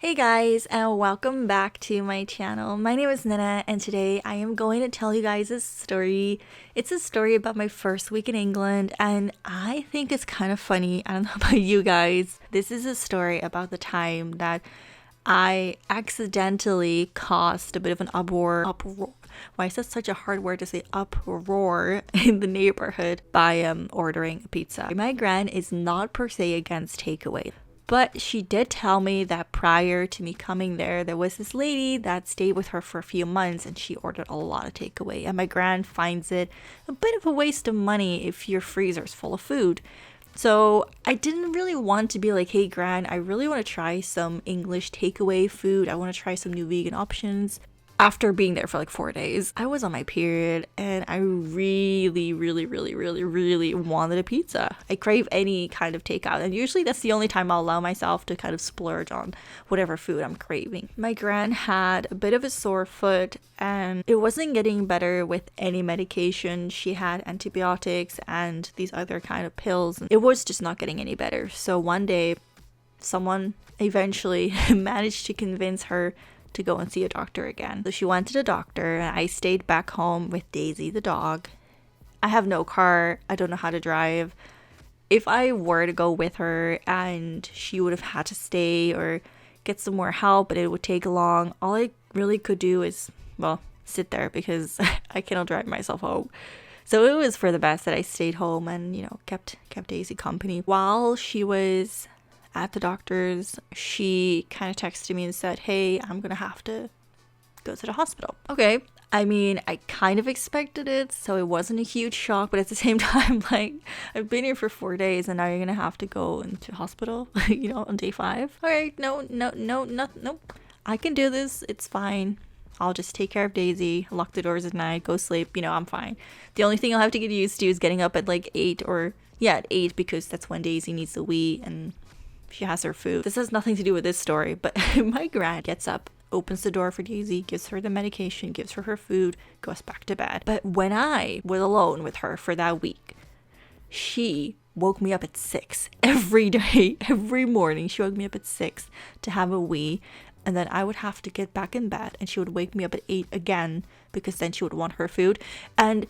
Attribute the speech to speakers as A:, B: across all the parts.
A: Hey guys, and welcome back to my channel. My name is Nenna, and today I am going to tell you guys a story. It's a story about my first week in England, and I think it's kind of funny. I don't know about you guys. This is a story about the time that I accidentally caused a bit of an uproar. Why is that such a hard word to say? Uproar in the neighborhood by ordering a pizza. My gran is not per se against takeaway. But she did tell me that prior to me coming there was this lady that stayed with her for a few months and she ordered a lot of takeaway. And my gran finds it a bit of a waste of money if your freezer's full of food. So I didn't really want to be like, hey gran, I really want to try some English takeaway food. I want to try some new vegan options. After being there for like 4 days, I was on my period and I really wanted a pizza. I crave any kind of takeout, and usually that's the only time I'll allow myself to kind of splurge on whatever food I'm craving. My gran had a bit of a sore foot and it wasn't getting better with any medication. She had antibiotics and these other kind of pills. It was just not getting any better. So one day, someone eventually managed to convince her to go and see a doctor again. So she went to the doctor and I stayed back home with Daisy the dog. I have no car. I don't know how to drive. If I were to go with her and she would have had to stay or get some more help, but it would take long, all I really could do is, well, sit there because I cannot drive myself home. So it was for the best that I stayed home and, kept Daisy company. While she was at the doctor's, she kind of texted me and said, hey, I'm gonna have to go to the hospital. Okay. I mean, I kind of expected it, so it wasn't a huge shock, but at the same time, like, I've been here for 4 days and now you're gonna have to go into hospital, on day 5. All right, no, I can do this. It's fine. I'll just take care of Daisy, lock the doors at night, go sleep, I'm fine. The only thing I'll have to get used to is getting up at like 8 at 8 because that's when Daisy needs the wee and she has her food. This has nothing to do with this story, but my gran gets up, opens the door for Daisy, gives her the medication, gives her her food, goes back to bed. But when I was alone with her for that week, she woke me up at 6 every day, every morning. She woke me up at 6 to have a wee, and then I would have to get back in bed and she would wake me up at 8 again because then she would want her food. And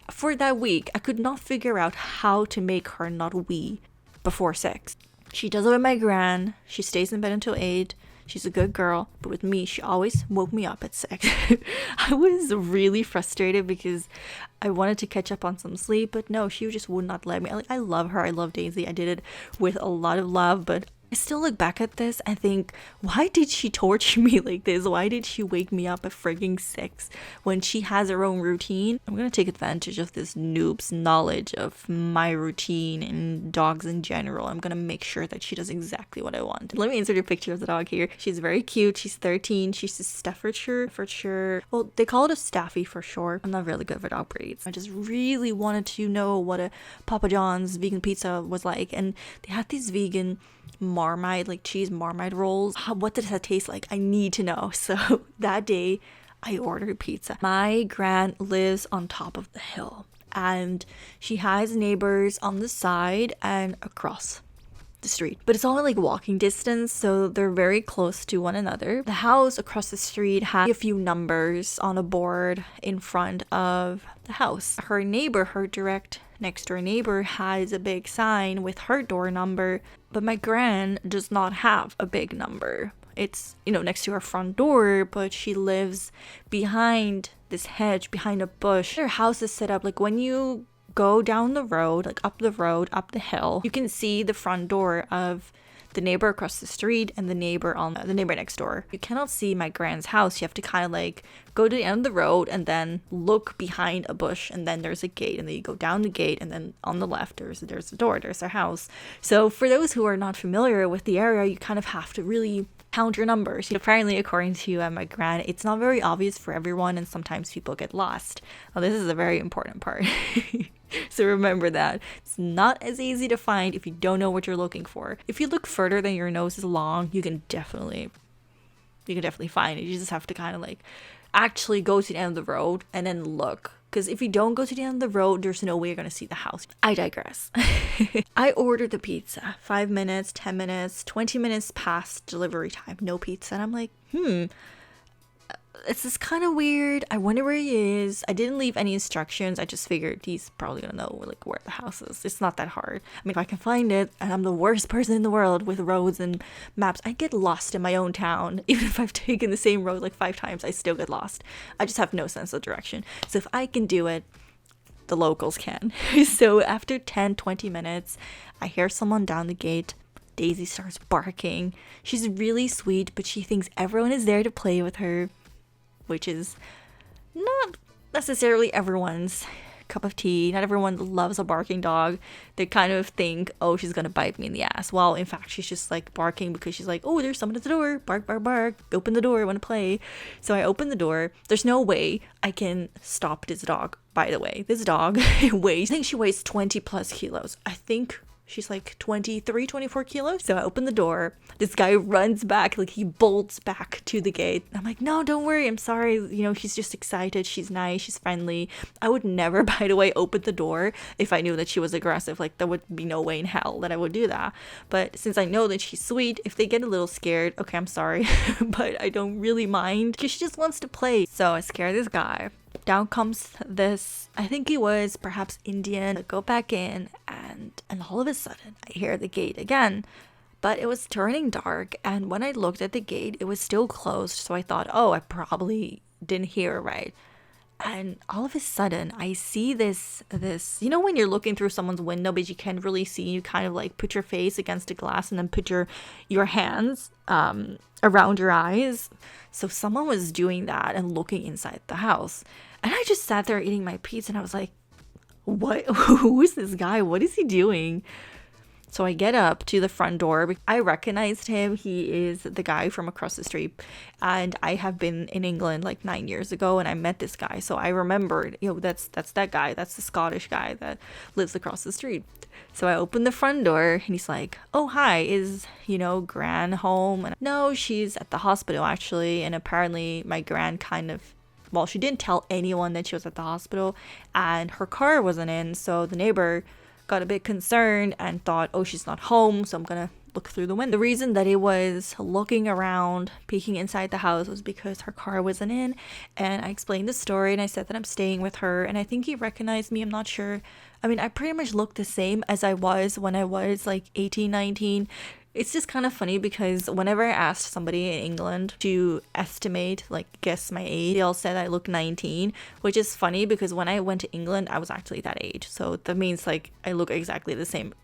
A: for that week, I could not figure out how to make her not wee before 6. She does it with my gran. She stays in bed until 8. She's a good girl. But with me, she always woke me up at 6. I was really frustrated because I wanted to catch up on some sleep. But no, she just would not let me. I love her. I love Daisy. I did it with a lot of love. But I still look back at this and think, why did she torture me like this? Why did she wake me up at frigging 6 when she has her own routine? I'm gonna take advantage of this noob's knowledge of my routine and dogs in general. I'm gonna make sure that she does exactly what I want. Let me insert a picture of the dog here. She's very cute. She's 13. She's a Staffordshire. Well, they call it a Staffy for short. I'm not really good for dog breeds. I just really wanted to know what a Papa John's vegan pizza was like, and they had these vegan Marmite, like cheese Marmite rolls. What did that taste like? I need to know. So that day I ordered pizza. My gran lives on top of the hill and she has neighbors on the side and across the street, but it's all like walking distance, so they're very close to one another. The house across the street had a few numbers on a board in front of the house. Her direct next door neighbor has a big sign with her door number, but my gran does not have a big number. It's, next to her front door, but she lives behind this hedge, behind a bush. Her house is set up like when you go down the road, like up the hill, you can see the front door of the neighbor across the street and the neighbor next door. You cannot see my gran's house. You have to kind of like go to the end of the road and then look behind a bush, and then there's a gate, and then you go down the gate, and then on the left there's the door, there's their house. So for those who are not familiar with the area, you kind of have to really count your numbers. Apparently, according to my gran, it's not very obvious for everyone, and sometimes people get lost. Now, this is a very important part. So remember that. It's not as easy to find if you don't know what you're looking for. If you look further than your nose is long, you can definitely find it. You just have to kind of like actually go to the end of the road and then look because if you don't go to the end of the road, there's no way you're gonna see the house. I digress. I ordered the pizza. 5 minutes, 10 minutes, 20 minutes past delivery time. No pizza. And I'm like, this is kind of weird. I wonder where he is. I didn't leave any instructions. I just figured he's probably gonna know like where the house is. It's not that hard. I mean, if I can find it, and I'm the worst person in the world with roads and maps, I get lost in my own town. Even if I've taken the same road like 5 times, I still get lost. I just have no sense of direction. So if I can do it, the locals can. So after 10-20 minutes, I hear someone down the gate. Daisy starts barking. She's really sweet, but she thinks everyone is there to play with her, which is not necessarily everyone's cup of tea. Not everyone loves a barking dog. They kind of think, oh, she's gonna bite me in the ass. Well, in fact, she's just like barking because she's like, oh, there's someone at the door. Bark, bark, bark. Open the door. I want to play. So I open the door. There's no way I can stop this dog. By the way, this dog weighs, I think she weighs 20 plus kilos. I think she's like 23, 24 kilos. So I open the door. This guy runs back, like he bolts back to the gate. I'm like, no, don't worry. I'm sorry. You know, she's just excited. She's nice. She's friendly. I would never, by the way, open the door if I knew that she was aggressive. Like there would be no way in hell that I would do that. But since I know that she's sweet, if they get a little scared, okay, I'm sorry. But I don't really mind because she just wants to play. So I scare this guy. Down comes this, I think he was perhaps Indian. I go back in and all of a sudden I hear the gate again. But it was turning dark, and when I looked at the gate, it was still closed. So I thought, oh, I probably didn't hear it right. And all of a sudden I see this, you know, when you're looking through someone's window but you can't really see, you kind of like put your face against the glass and then put your hands around your eyes. So someone was doing that and looking inside the house. And I just sat there eating my pizza and I was like, what? Who is this guy? What is he doing? So I get up to the front door. I recognized him. He is the guy from across the street. And I have been in England like 9 years ago and I met this guy. So I remembered, you know, that's that guy. That's the Scottish guy that lives across the street. So I opened the front door and he's like, oh, hi, is, you know, Gran home? And no, she's at the hospital actually. And apparently my Gran kind of, well, she didn't tell anyone that she was at the hospital and her car wasn't in. So the neighbor got a bit concerned and thought, oh, she's not home, so I'm gonna look through the window. The reason that it was looking around, peeking inside the house, was because her car wasn't in. And I explained the story and I said that I'm staying with her, and I think he recognized me. I'm not sure. I mean, I pretty much looked the same as I was when I was like 18, 19. It's just kind of funny because whenever I asked somebody in England to estimate, like guess my age, they all said I look 19, which is funny because when I went to England, I was actually that age. So that means like I look exactly the same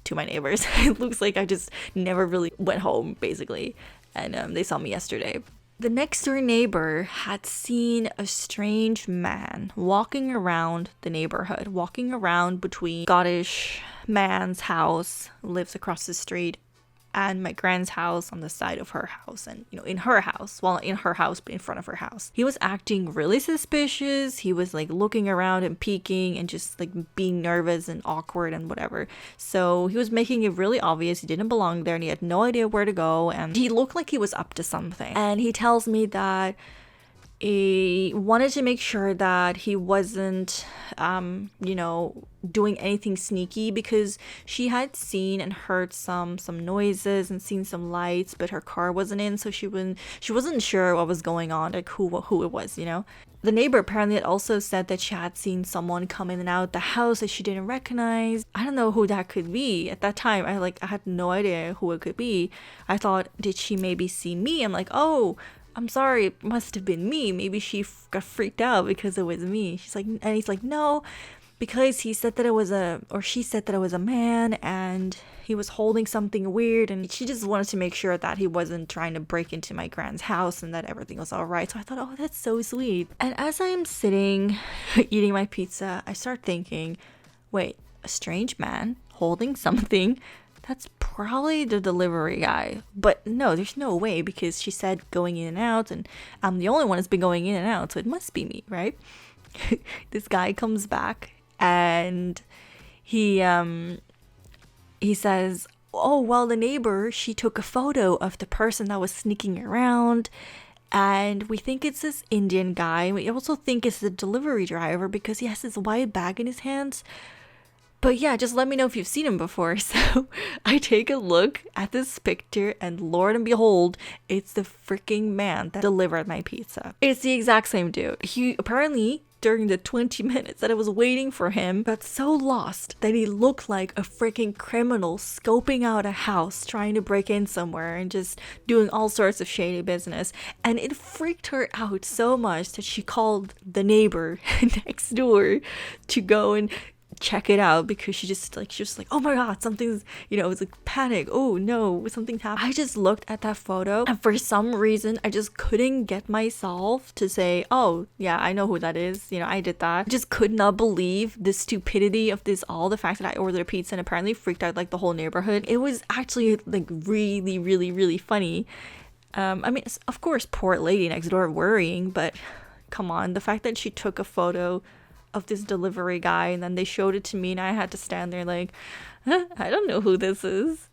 A: to my neighbors. It looks like I just never really went home basically. And they saw me yesterday. The next door neighbor had seen a strange man walking around the neighborhood, walking around between Scottish man's house, who lives across the street, and my Gran's house on the side of her house, and you know, in her house, well, in her house but in front of her house. He was acting really suspicious. He was like looking around and peeking and just like being nervous and awkward and whatever. So he was making it really obvious he didn't belong there and he had no idea where to go, and he looked like he was up to something. And he tells me that he wanted to make sure that he wasn't you know, doing anything sneaky, because she had seen and heard some noises and seen some lights, but her car wasn't in, so she wasn't sure what was going on, like who it was, you know. The neighbor apparently had also said that she had seen someone come in and out the house that she didn't recognize. I don't know who that could be. At that time, I had no idea who it could be. I thought, did she maybe see me? I'm like, oh, I'm sorry, it must have been me. Maybe she got freaked out because it was me. She's like, and he's like, no, because he said that it was she said that it was a man and he was holding something weird, and she just wanted to make sure that he wasn't trying to break into my Gran's house and that everything was all right. So I thought, oh, that's so sweet. And as I am sitting eating my pizza, I start thinking, wait, a strange man holding something? That's probably the delivery guy. But no, there's no way, because she said going in and out, and I'm the only one that's been going in and out, so it must be me, right? This guy comes back and he says, oh, well, the neighbor, she took a photo of the person that was sneaking around, And we think it's this Indian guy. We also think it's the delivery driver because he has this white bag in his hands. But yeah, just let me know if you've seen him before. So I take a look at this picture, and Lord and behold, it's the freaking man that delivered my pizza. It's the exact same dude. He apparently, during the 20 minutes that I was waiting for him, got so lost that he looked like a freaking criminal scoping out a house, trying to break in somewhere and just doing all sorts of shady business. And it freaked her out so much that she called the neighbor next door to go and check it out, because she was just like, oh my god, something's, it was like panic, oh no, something's happening. I just looked at that photo, and for some reason I just couldn't get myself to say, oh yeah, I know who that is, I did that. I just could not believe the stupidity of this all, the fact that I ordered a pizza and apparently freaked out like the whole neighborhood. It was actually like really, really, really funny. I mean, of course, poor lady next door worrying, but come on, the fact that she took a photo of this delivery guy and then they showed it to me and I had to stand there like, I don't know who this is.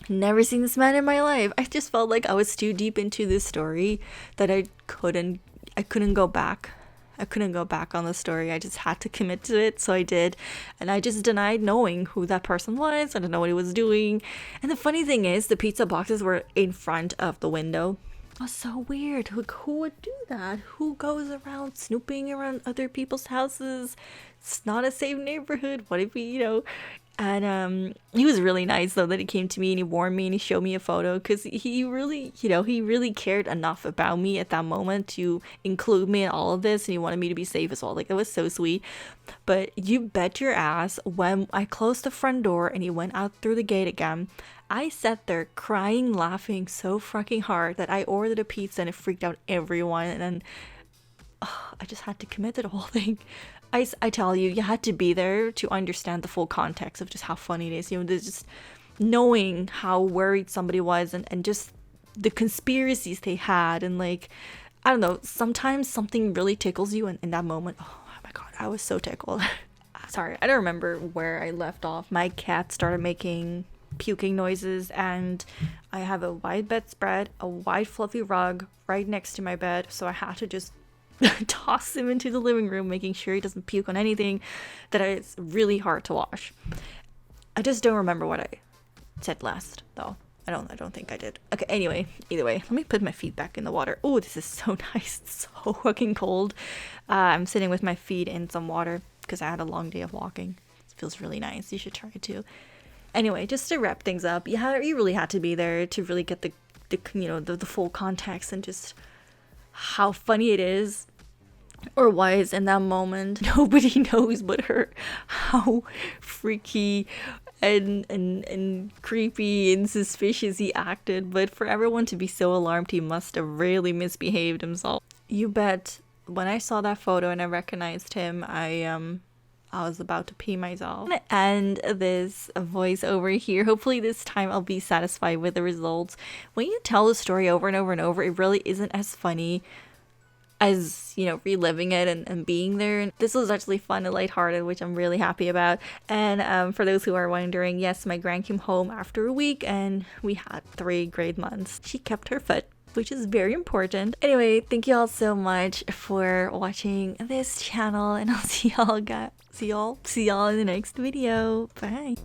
A: Never seen this man in my life. I just felt like I was too deep into this story that I couldn't go back. I couldn't go back on the story. I just had to commit to it, so I did. And I just denied knowing who that person was. I didn't know what he was doing. And the funny thing is, the pizza boxes were in front of the window. Oh, so weird. Like, who would do that? Who goes around snooping around other people's houses? It's not a safe neighborhood. What if he, And he was really nice though that he came to me and he warned me and he showed me a photo, because he really, he really cared enough about me at that moment to include me in all of this, and he wanted me to be safe as well. Like, it was so sweet. But you bet your ass, when I closed the front door and he went out through the gate again, I sat there crying, laughing so fucking hard that I ordered a pizza and it freaked out everyone. And then I just had to commit to the whole thing. I tell you, you had to be there to understand the full context of just how funny it is. There's just knowing how worried somebody was, and just the conspiracies they had. And like, I don't know, sometimes something really tickles you, and in that moment, oh my god, I was so tickled. Sorry, I don't remember where I left off. My cat started making puking noises, and I have a white bedspread, a white fluffy rug right next to my bed, so I had to just toss him into the living room, making sure he doesn't puke on anything that is really hard to wash. I just don't remember what I said last, though. I don't think I did. Okay, anyway, either way, let me put my feet back in the water. Oh, this is so nice. It's so fucking cold. I'm sitting with my feet in some water because I had a long day of walking. It feels really nice. You should try it too. Anyway, just to wrap things up, you really had to be there to really get the full context and just how funny it is or was in that moment. Nobody knows but her how freaky and creepy and suspicious he acted, but for everyone to be so alarmed, he must have really misbehaved himself. You bet when I saw that photo and I recognized him, I was about to pee myself. I'm gonna end this voiceover here. Hopefully this time I'll be satisfied with the results. When you tell the story over and over and over, it really isn't as funny as, reliving it and being there. And this was actually fun and lighthearted, which I'm really happy about. And for those who are wondering, yes, my gran came home after a week and we had 3 great months. She kept her foot, which is very important. Anyway, thank you all so much for watching this channel, and I'll see y'all in the next video. Bye.